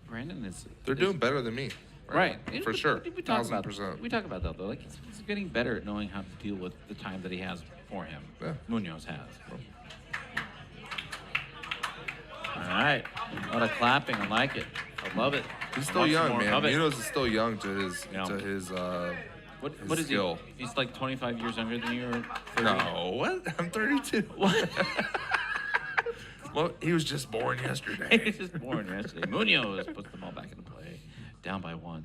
Brandon is. They're doing better than me. Right. For sure. We talk about 1000%. We talk about that though. Like he's getting better at knowing how to deal with the time that he has for him. Yeah. Munoz has. All right. A lot of clapping. I like it. I love it. He's I still want some young, more man. of it. Munoz is still young to his Yeah. What is skill. he? He's like 25 years younger than you, or 30? No, what? I'm 32. What? Well, he was just born He yesterday. was just born yesterday. Munoz puts the ball back into play. Down by 1.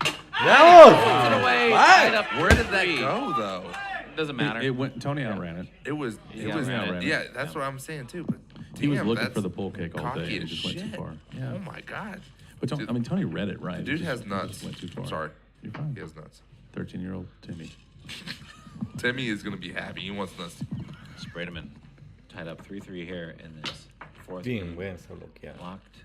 ¡Vamos! Puts it away. Tied up. Where did that 3. go, though? Doesn't matter. It went. Tony outran it. It was. He It was. outran it. Yeah, that's what I'm saying too. But He was damn, looking that's for the pull kick all cocky day and as just went too shit. far. Yeah. Oh my god. But Tony, Dude- I mean, Tony read it right. The dude He has just nuts. went too far. I'm sorry. You're fine. He has nuts. 13-year-old Timmy. Timmy is gonna be happy. He wants nuts. Spredeman tied up 3-3 here in this fourth Bien, game. buen solo que hay. Blocked.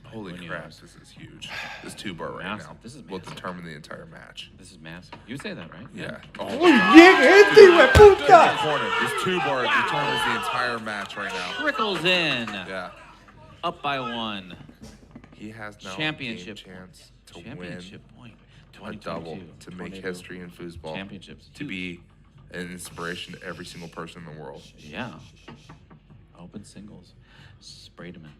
Holy Munoz. crap! This is huge. This 2-bar right Massive. now This is will massive. determine the entire match. This is massive. You would say that, right? Yeah. Oh, ¡Muy bien este, hijo de puta! corner. This 2-bar determines the entire match right now. Trickles in. Yeah. Up by 1. He has now Championship a game chance to Championship win point. a double 2022. to make Tornado history in foosball. Championships. To be an inspiration to every single person in the world. Yeah. Open singles. Spredeman.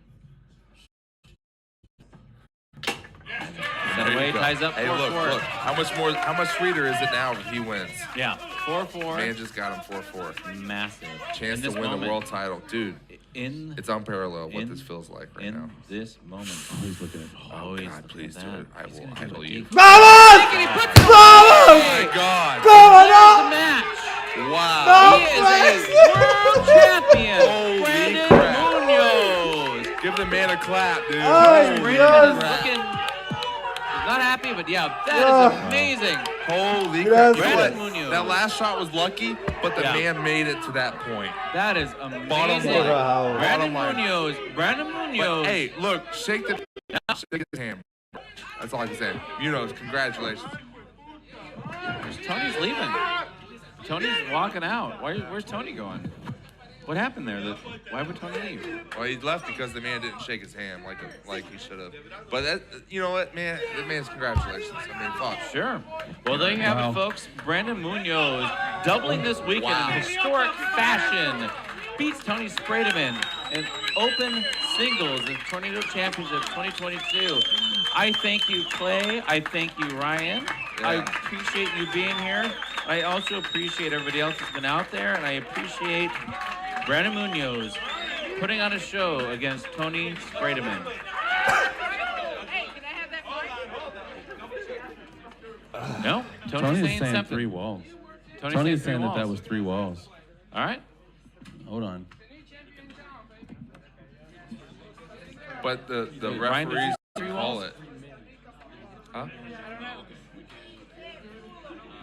That way ties up 4-4. Hey, look. How much sweeter is it now if he wins? Yeah. 4-4. Man just got him 4-4. Massive. Chance In to this win the moment- world title. Dude, In it's unparalleled what in- this feels like right in now. this moment. He's looking at. Oh, he's God, looking please at do that. it. I He's will gonna do idol a you. deep- ¡Vamos! And he puts it ¡Vamos! Oh my God. ¡Cómo the no! match. Wow. He is a world champion. Holy Brandon crap. Munoz. Give the man a clap, dude. Ay, Brandon Dios. is looking. He's not happy, but yeah, that Yeah. is amazing. Holy Gracias. crap. Brandon Munoz. That last shot was lucky, but the Yeah. man made it to that point. That is amazing. Bottom line. Wow. Brandon Bottom line. Munoz. Brandon But Munoz. hey, look, shake his hand. That's all I can say. Munoz, congratulations. Tony's leaving. Tony's walking out. Where's Tony going? What happened there? Why would Tony leave? Well, he left because the man didn't shake his hand like he should have. But that, you know what, man? That man's congratulations. I mean, fuck. Sure. Well, there you have Wow. it, folks. Brandon Munoz doubling this weekend Wow. in historic fashion. Beats Tony Spredeman in open singles in Tornado Championship 2022. I thank you, Clay. I thank you, Ryan. I Yeah. appreciate you being here. I also appreciate everybody else that's been out there, and I appreciate Brandon Munoz putting on a show against Tony Spredeman. No, Tony's Tony is saying saying something. 3 walls. Tony's Tony is three saying that walls. was 3 walls. All right. Hold on. But the Wait, Ryan, did you referees see 3 call walls? it. Huh?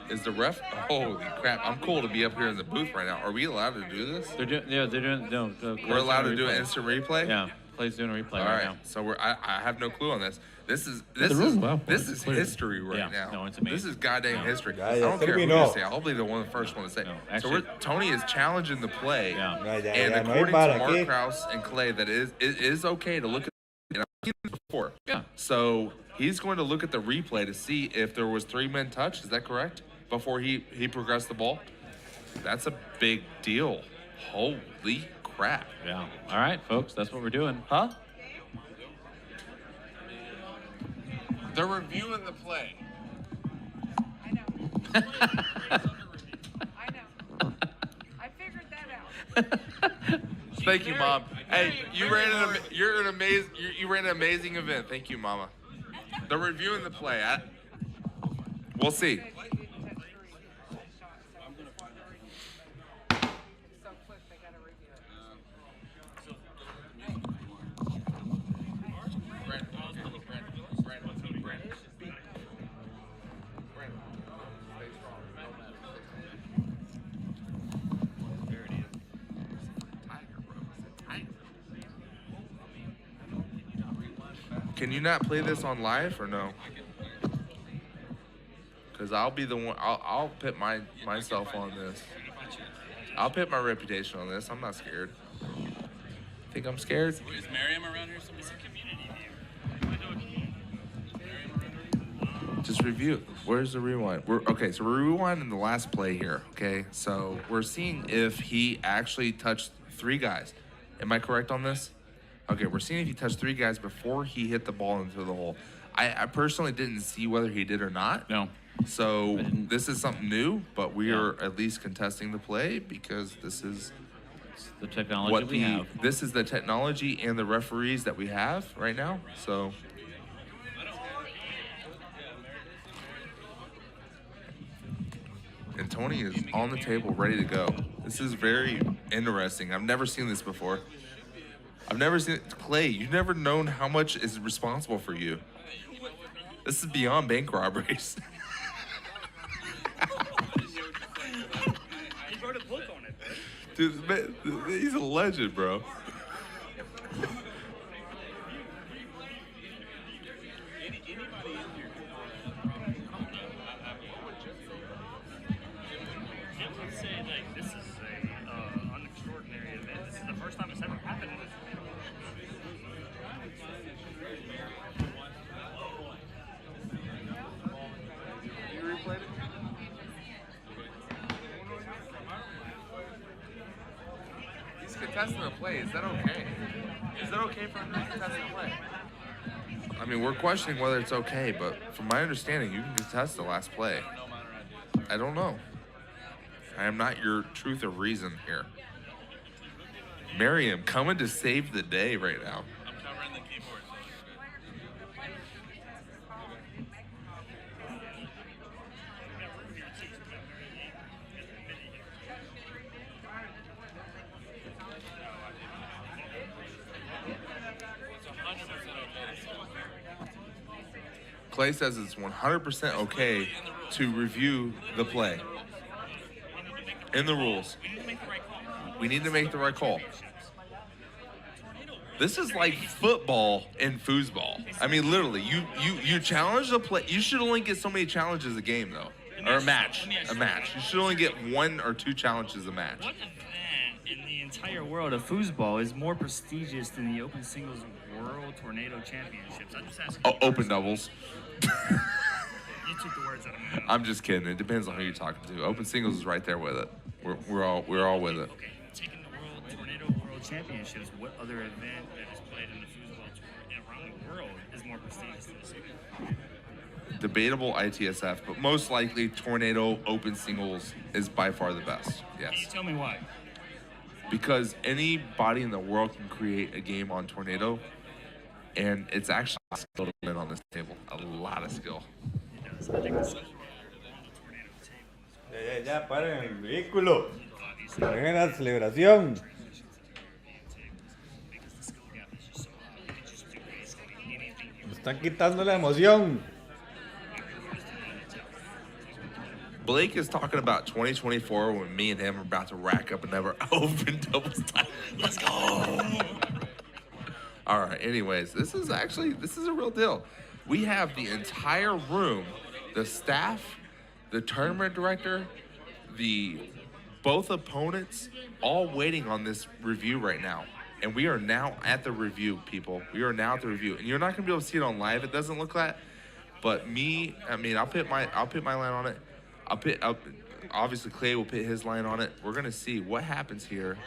Is the ref? Holy crap! I'm cool to be up here in the booth right now. Are we allowed to do this? They're doing. Yeah, they're doing. No, We're allowed to do an instant replay. Yeah, Clay's doing a replay All right right. now. So I have no clue on this. This is rules allow for it, clearly. history right Yeah, now. no, it's This amazing. is goddamn history. Yeah, I yeah, don't care who terminó. to say. I'll be the one, the first one to say. No, So actually- Tony is challenging the play. Yeah. Ya, ya, And ya, no hay according para to Mark aquí. Krause and Clay, that it is okay to look at. And I've seen this before. Yeah. So he's going to look at the replay to see if there was 3 men touched. Is that correct? Before he progressed the ball. That's a big deal. Holy crap. Yeah. All right, folks. That's what we're doing. Huh? They're reviewing the play. I know. I know. I figured that out. Thank you, Mom. Hey, you ran an amazing event. Thank you, Mama. They're reviewing the play. We'll see. So quick, they gotta review it. Can you not play this on live or no? Because I'll be the one. I'll put myself on this. I'll put my reputation on this. I'm not scared. Think I'm scared? Is Miriam around here? Somebody's Just review. Where's the rewind? Okay, so we're rewinding the last play here. Okay, so we're seeing if he actually touched 3 guys. Am I correct on this? Okay, we're seeing if he touched 3 guys before he hit the ball into the hole. I personally didn't see whether he did or not. No. So this is something new, but we are at least contesting the play because this is It's the technology what we have. this is the technology and the referees that we have right now. So and Tony is on the table ready to go. This is very interesting. I've never seen this before. I've never seen it. Clay, you've never known how much is responsible for you. This is beyond bank robberies. He wrote a book on it, bro. Dude, man, he's a legend, bro. I would say like this is an extraordinary event. This is the first time it's ever happened. He's contesting the play. Is that okay? Is that okay for him to contest the play? I mean, we're questioning whether it's okay, but from my understanding, you can contest the last play. I don't know. I am not your truth or reason here. Miriam coming to save the day right now. I'm covering the keyboard. Clay says it's 100% okay to review the play. In the rules. We need to make the right call. This is like football and foosball. I mean, literally, you challenge the play. You should only get so many challenges a game, though, or a match. A match. You should only get 1 or 2 challenges a match. What event in the entire world of foosball is more prestigious than the Open Singles World Tornado Championships? I just asked. Open doubles. You took the words out of my mouth. I'm just kidding. It depends on who you're talking to. Open singles is right there with it. We're all with it. Okay, taking the Tornado World Championships, what other event that is played in the foosball tour around the world is more prestigious than this event? Debatable ITSF, but most likely Tornado Open Singles is by far the best. Can you Yes. tell me why? Because anybody in the world can create a game on Tornado, and it's actually a skill to win on this table. A lot of skill. It does. I think it's on the Tornado table. Ya, paren el ridículo. Vengan a la celebración. Because the skill gap is just so high. You can just do basically anything you Me están quitando la emoción. Blake is talking about 2024 when me and him are about to rack up another open doubles title. Let's go. All right. Anyways, this is a real deal. We have the entire room, the staff, the tournament director, both opponents, all waiting on this review right now. And we are now at the review, people. We are now at the review, and you're not gonna be able to see it on live. It doesn't look like, but I'll put my line on it. Obviously Clay will put his line on it. We're gonna see what happens here